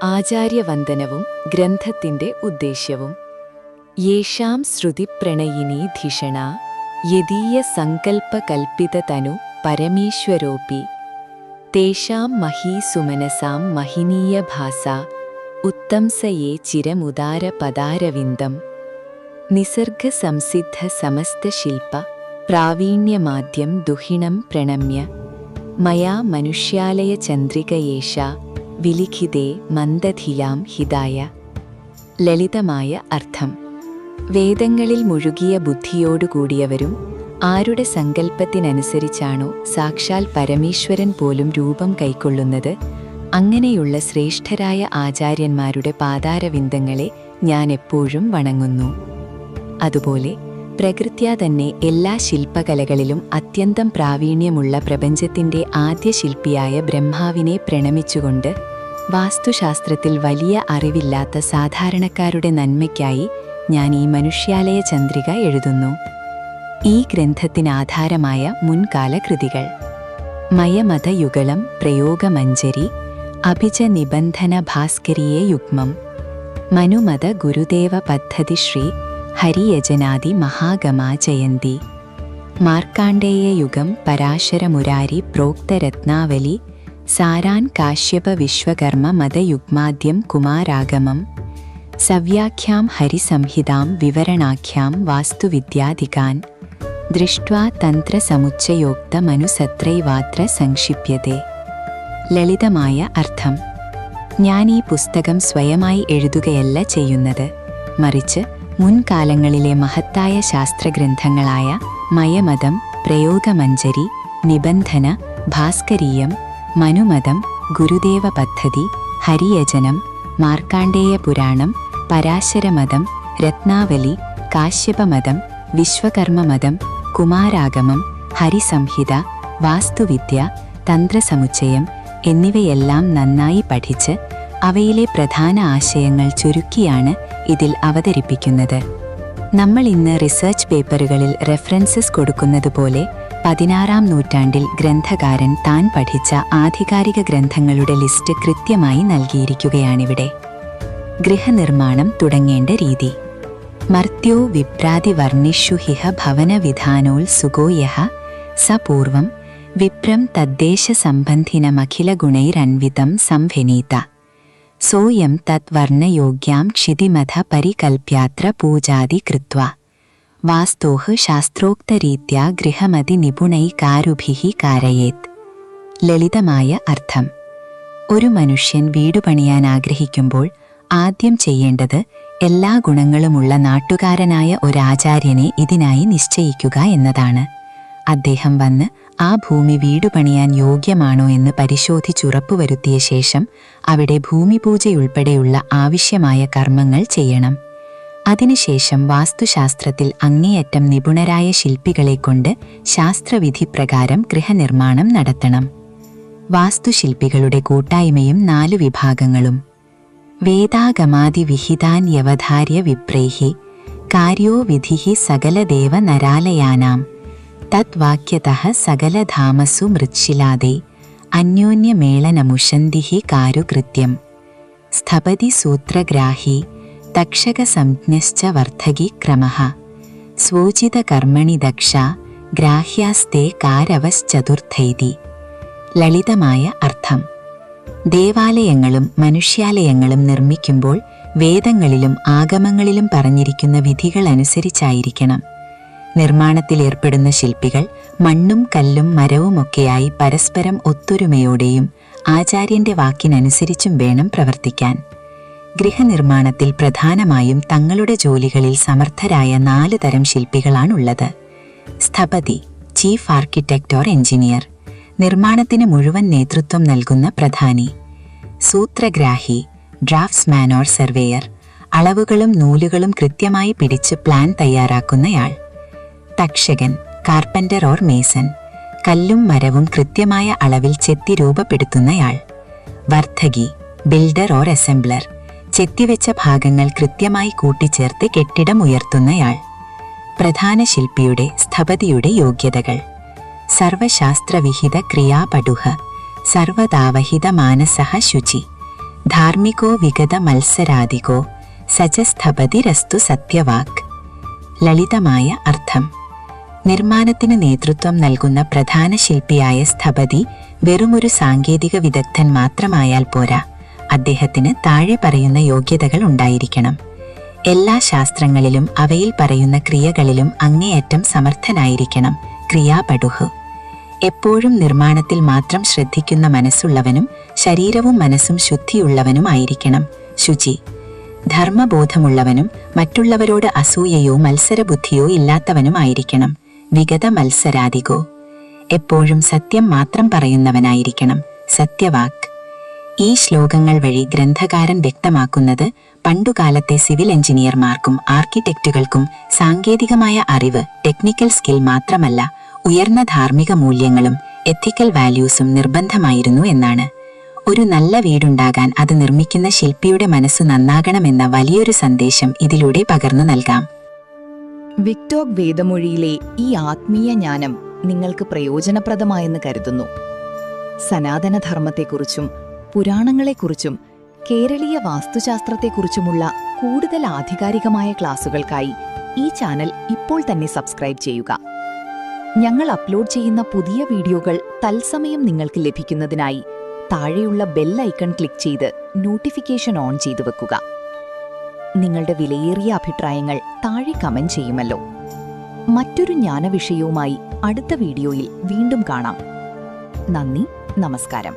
ആചാര്യവന്ദനവും ഗ്രന്ഥത്തിന്റെ ഉദ്ദേശ്യവും. യേഷാം ശ്രുതിപ്രണയിനീ ധിഷണ യദീയ സങ്കൽപ്പകൽപ്പിതതനു പരമേശ്വരോപി തേഷാം മഹീസുമനസാം മഹിനീയഭാസ ഉത്തംസയേ ചിരമുദാരപദാരവിന്ദം. നിസർഗസംസിദ്ധ സമസ്തശില്പ പ്രാവീണ്യമാദ്യം ദുഹിണം പ്രണമ്യ മയാ മനുഷ്യാലയ ചന്ദ്രികയേഷ വിലിഖിതേ മന്ദധിലാം ഹിതായ. ലളിതമായ അർത്ഥം: വേദങ്ങളിൽ മുഴുകിയ ബുദ്ധിയോടുകൂടിയവരും ആരുടെ സങ്കല്പത്തിനനുസരിച്ചാണോ സാക്ഷാൽ പരമേശ്വരൻ പോലും രൂപം കൈക്കൊള്ളുന്നത്, അങ്ങനെയുള്ള ശ്രേഷ്ഠരായ ആചാര്യന്മാരുടെ പാദാരവിന്ദങ്ങളെ ഞാൻ എപ്പോഴും വണങ്ങുന്നു. അതുപോലെ പ്രകൃത്യാ തന്നെ എല്ലാ ശില്പകലകളിലും അത്യന്തം പ്രാവീണ്യമുള്ള പ്രപഞ്ചത്തിന്റെ ആദ്യ ശില്പിയായ ബ്രഹ്മാവിനെ പ്രണമിച്ചുകൊണ്ട് വാസ്തുശാസ്ത്രത്തിൽ വലിയ അറിവില്ലാത്ത സാധാരണക്കാരുടെ നന്മയ്ക്കായി ഞാൻ ഈ മനുഷ്യാലയ ചന്ദ്രിക എഴുതുന്നു. ഈ ഗ്രന്ഥത്തിനാധാരമായ മുൻകാല കൃതികൾ: മയമതയുഗളം പ്രയോഗമഞ്ജരി അഭിജ നിബന്ധന ഭാസ്കരീയ യുഗ്മം മനുമത ഗുരുദേവ പദ്ധതി ശ്രീ ഹരിയജനാദി മഹാഗമാ ജയന്തി മാർക്കാണ്ഡേയയുഗം പരാശരമുരാരി പ്രോക്തരത്നാവലി സാരാൻ കാശ്യപ വിശ്വകർമ്മ മതയുഗ്മാദ്യം കുമാരാഗമം സവ്യാഖ്യാം ഹരിസംഹിതാം വിവരണാഖ്യാം വാസ്തുവിദ്യാധികാൻ ദൃഷ്ട്വാ തന്ത്രസമുച്ചയോക്തമനുസത്രൈവാത്ര സംക്ഷിപ്യത്തെ. ലളിതമായ അർത്ഥം: ഞാൻ ഈ പുസ്തകം സ്വയമായി എഴുതുകയല്ല ചെയ്യുന്നത്, മറിച്ച് മുൻകാലങ്ങളിലെ മഹത്തായ ശാസ്ത്രഗ്രന്ഥങ്ങളായ മയമതം, പ്രയോഗമഞ്ജരി, നിബന്ധന, ഭാസ്കരീയം, മനുമതം, ഗുരുദേവ പദ്ധതി, ഹരിയജനം, മാർക്കാണ്ഡേയ പുരാണം, പരാശരമതം, രത്നാവലി, കാശ്യപമതം, വിശ്വകർമ്മമതം, കുമാരാഗമം, ഹരിസംഹിത, വാസ്തുവിദ്യ, തന്ത്രസമുച്ചയം എന്നിവയെല്ലാം നന്നായി പഠിച്ച് അവയിലെ പ്രധാന ആശയങ്ങൾ ചുരുക്കിയാണ് ഇതിൽ അവതരിപ്പിക്കുന്നത്. നമ്മൾ ഇന്ന് റിസർച്ച് പേപ്പറുകളിൽ റെഫറൻസസ് കൊടുക്കുന്നതുപോലെ 16-ാം നൂറ്റാണ്ടിൽ ഗ്രന്ഥകാരൻ താൻ പഠിച്ച ആധികാരിക ഗ്രന്ഥങ്ങളുടെ ലിസ്റ്റ് കൃത്യമായി നൽകിയിരിക്കുകയാണിവിടെ. ഗൃഹനിർമ്മാണം തുടങ്ങേണ്ട രീതി: മർത്യോ വിപ്രാതിവർണിഷു ഹിഹ ഭവനവിധാനോത്സുകോ യഃ സ പൂർവം വിപ്രം തദ്ദേശസംബന്ധിനമഖിലഗുണൈരന്വിതം സംവനീത സോയം തദ്വർണയോഗ്യാം ക്ഷിതിമഥ പരികൽപ്യാത്ര പൂജാദി കൃത്വാ വാസ്തോഃ ശാസ്ത്രോക്തരീത്യാ ഗൃഹമതിനിപുണൈകാരുഭിഃ കാരയേത്. ലളിതമായ അർത്ഥം: ഒരു മനുഷ്യൻ വീടു പണിയാൻ ആഗ്രഹിക്കുമ്പോൾ ആദ്യം ചെയ്യേണ്ടത് എല്ലാ ഗുണങ്ങളുമുള്ള നാട്ടുകാരനായ ഒരാചാര്യനെ ഇതിനായി നിശ്ചയിക്കുക എന്നതാണ്. അദ്ദേഹം വന്ന് ആ ഭൂമി വീടുപണിയാൻ യോഗ്യമാണോ എന്ന് പരിശോധിച്ചുറപ്പുവരുത്തിയ ശേഷം അവിടെ ഭൂമിപൂജയുൾപ്പെടെയുള്ള ആവശ്യമായ കർമ്മങ്ങൾ ചെയ്യണം. അതിനുശേഷം വാസ്തുശാസ്ത്രത്തിൽ അങ്ങേയറ്റം നിപുണരായ ശില്പികളെക്കൊണ്ട് ശാസ്ത്രവിധിപ്രകാരം ഗൃഹനിർമ്മാണം നടത്തണം. വാസ്തുശില്പികളുടെ കൂട്ടായ്മയും 4 വിഭാഗങ്ങളും: വേദാഗമാദിവിഹിതാൻ യവധാര്യ വിപ്രൈഃ കാര്യോ വിധിഃ സകലദേവ നരാലയാനാം തദ്വാക്യതഃ സകലധാമസു മൃച്ഛിലാദേ അന്യോന്യമേളനമുഷന്തിഃ കാരുകൃത്യം സ്ഥപതി സൂത്രഗ്രാഹി തക്ഷകസംജ്ഞശ്ച വർദ്ധകി ക്രമഃ സ്വോചിതകർമ്മണി ദക്ഷ ഗ്രാഹ്യാസ്തേ കാരവശ്ചതുർത്ഥൈതി. ലളിതമായ അർത്ഥം: ദേവാലയങ്ങളും മനുഷ്യാലയങ്ങളും നിർമ്മിക്കുമ്പോൾ വേദങ്ങളിലും ആഗമങ്ങളിലും പറഞ്ഞിരിക്കുന്ന വിധികൾ അനുസരിച്ചായിരിക്കണം. നിർമ്മാണത്തിലേർപ്പെടുന്ന ശില്പികൾ മണ്ണും കല്ലും മരവുമൊക്കെയായി പരസ്പരം ഒത്തൊരുമയോടെയും ആചാര്യന്റെ വാക്കിനനുസരിച്ചും വേണം പ്രവർത്തിക്കാൻ. ഗൃഹനിർമ്മാണത്തിൽ പ്രധാനമായും തങ്ങളുടെ ജോലികളിൽ സമർത്ഥരായ 4 തരം ശില്പികളാണുള്ളത്. സ്ഥപതി, ചീഫ് ആർക്കിടെക്ട് ഓർ എഞ്ചിനീയർ, നിർമ്മാണത്തിന് മുഴുവൻ നേതൃത്വം നൽകുന്ന പ്രധാനി. സൂത്രഗ്രാഹി, ഡ്രാഫ്റ്റ്സ്മാൻ ഓർ സർവേയർ, അളവുകളും നൂലുകളും കൃത്യമായി പിടിച്ച് പ്ലാൻ തയ്യാറാക്കുന്നയാൾ. തക്ഷകൻ, കാർപ്പന്റർ ഓർ മേസൺ, കല്ലും മരവും കൃത്യമായ അളവിൽ ചെത്തി രൂപപ്പെടുത്തുന്നയാൾ. വർദ്ധകി, ബിൽഡർ ഓർ അസംബ്ലർ, ചെത്തിവെച്ച ഭാഗങ്ങൾ കൃത്യമായി കൂട്ടിച്ചേർത്ത് കെട്ടിടം ഉയർത്തുന്നയാൾ. പ്രധാന ശില്പിയുടെ സ്ഥപതിയുടെ യോഗ്യതകൾ: സർവശാസ്ത്രവിഹിത ക്രിയാപടുഃ, സർവദാവഹിത മാനസഃ ശുചി, ധാർമ്മികോ വിഗത മത്സരാധികോ സചസ്ഥപതിരസ്തു സത്യവാക്. ലളിതമായ അർത്ഥം: നിർമ്മാണത്തിന് നേതൃത്വം നൽകുന്ന പ്രധാന ശില്പിയായ സ്ഥപതി വെറുമൊരു സാങ്കേതിക വിദഗ്ധൻ മാത്രമായാൽ പോരാ, അദ്ദേഹത്തിന് താഴെ പറയുന്ന യോഗ്യതകൾ ഉണ്ടായിരിക്കണം. എല്ലാ ശാസ്ത്രങ്ങളിലും അവയിൽ പറയുന്ന ക്രിയകളിലും അങ്ങേയറ്റം സമർത്ഥനായിരിക്കണം. ക്രിയാപടുഹ്. എപ്പോഴും നിർമ്മാണത്തിൽ മാത്രം ശ്രദ്ധിക്കുന്ന മനസ്സുള്ളവനും ശരീരവും മനസ്സും ശുദ്ധിയുള്ളവനുമായിരിക്കണം. ശുചി. ധർമ്മബോധമുള്ളവനും മറ്റുള്ളവരോട് അസൂയയോ മത്സരബുദ്ധിയോ ഇല്ലാത്തവനുമായിരിക്കണം. വിഗത മത്സരാധികോ. എപ്പോഴും സത്യം മാത്രം പറയുന്നവനായിരിക്കണം. സത്യവാക്. ഈ ശ്ലോകങ്ങൾ വഴി ഗ്രന്ഥകാരൻ വ്യക്തമാക്കുന്നത് പണ്ടുകാലത്തെ സിവിൽ എഞ്ചിനീയർമാർക്കും ആർക്കിടെക്റ്റുകൾക്കും സാങ്കേതികമായ അറിവ്, ടെക്നിക്കൽ സ്കിൽ മാത്രമല്ല, ഉയർന്ന ധാർമ്മിക മൂല്യങ്ങളും എത്തിക്കൽ വാല്യൂസും നിർബന്ധമായിരുന്നു എന്നാണ്. ഒരു നല്ല വീടുണ്ടാകാൻ അത് നിർമ്മിക്കുന്ന ശില്പിയുടെ മനസ്സു നന്നാകണമെന്ന വലിയൊരു സന്ദേശം ഇതിലൂടെ പകർന്നു നൽകാം. വിക്ടോക് വേദമൊഴിയിലെ ഈ ആത്മീയ ജ്ഞാനം നിങ്ങൾക്ക് പ്രയോജനപ്രദമായെന്ന് കരുതുന്നു. സനാതനധർമ്മത്തെക്കുറിച്ചും പുരാണങ്ങളെക്കുറിച്ചും കേരളീയ വാസ്തുശാസ്ത്രത്തെക്കുറിച്ചുമുള്ള കൂടുതൽ ആധികാരികമായ ക്ലാസുകൾക്കായി ഈ ചാനൽ ഇപ്പോൾ തന്നെ സബ്സ്ക്രൈബ് ചെയ്യുക. ഞങ്ങൾ അപ്ലോഡ് ചെയ്യുന്ന പുതിയ വീഡിയോകൾ തത്സമയം നിങ്ങൾക്ക് ലഭിക്കുന്നതിനായി താഴെയുള്ള ബെൽ ഐക്കൺ ക്ലിക്ക് ചെയ്ത് നോട്ടിഫിക്കേഷൻ ഓൺ ചെയ്തു വെക്കുക. നിങ്ങളുടെ വിലയേറിയ അഭിപ്രായങ്ങൾ താഴെ കമന്റ് ചെയ്യുമല്ലോ. മറ്റൊരു ജ്ഞാനവിഷയവുമായി അടുത്ത വീഡിയോയിൽ വീണ്ടും കാണാം. നന്ദി, നമസ്കാരം.